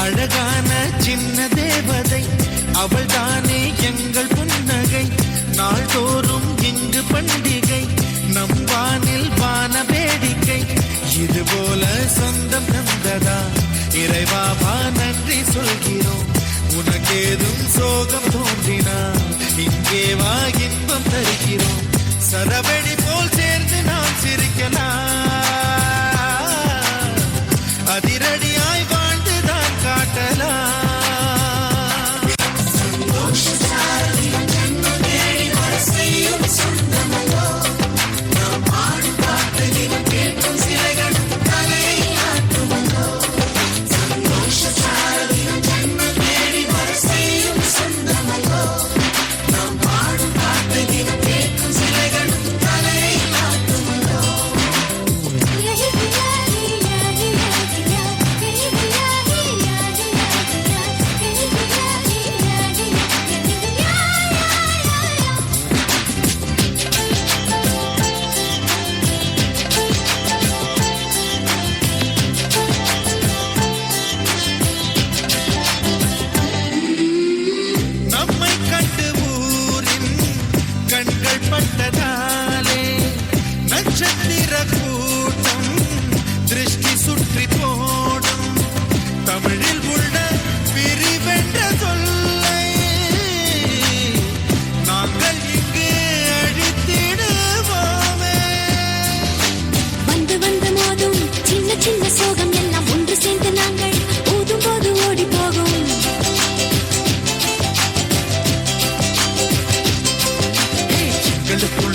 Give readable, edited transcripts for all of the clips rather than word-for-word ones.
அழகான சின்ன தேவதை அவள் தானே எங்கள் புன்னகை. நாள்தோறும் இங்கு பண்டிகை, நம் வானில் வான வேடிக்கை. இது போல சொந்தம் தந்ததா இறைவாவா நன்றி சொல்கிறோம். உனக்கேதும் சோகம் தோன்றினா இங்கே வா இன்பம் தருகிறோம். சரவெடி போல் சேர்ந்து நாம் சிரிக்கலாம், அதிரடியாய் வாழ்ந்துதான் காட்டலாம். பட்டதாலே நட்சத்திர கூட்டம் திருஷ்டி சுற்றி போடும். தமிழில் உள்ள பிரிவென்ற சொல்லை நாங்கள் இங்கு அழித்திடுவோமே. வந்து வந்து மோதும் சின்ன சின்ன சோகம் எல்லாம் ஒன்று சேர்ந்து நாங்கள் ஊதும் போது ஓடி போகும்.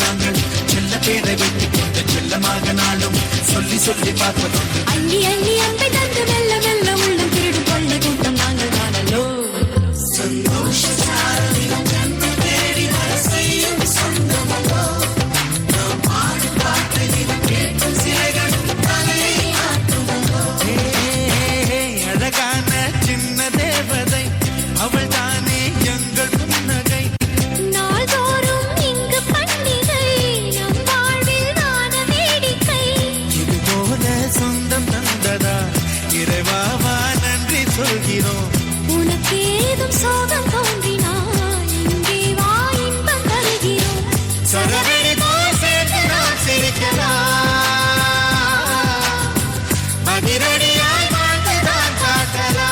நாங்கள் செல்ல பேரை வைத்துக் கொண்டு செல்லமாக நாளும் சொல்லி சொல்லி பார்ப்பதுண்டு. அள்ளி அள்ளி அம்பை தந்து மெல்ல மெல்ல உள்ளம் திருடும் கொள்ளை கூட்டம் நாங்கள் காணலோ. அழகான சின்ன தேவதை அவள் தானே எங்கள் புன்னகை. நாள்தோறும் இங்கு பண்டிகை, நம் வாழ்வில் வான வேடிக்கை. இது போல சொந்தம் தந்ததா இறைவாவா நன்றி சொல்கிறோம். உனக்கேதும் சோகம் தோன்றினால் இங்கே வா இன்பம் தருகிறோம். சரவெடி போல் சேர்ந்து நாம் சிரிக்கலாம், அதிரடியாய் வாழ்ந்துதான் காட்டலாம்.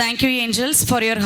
Thank you, angels, for your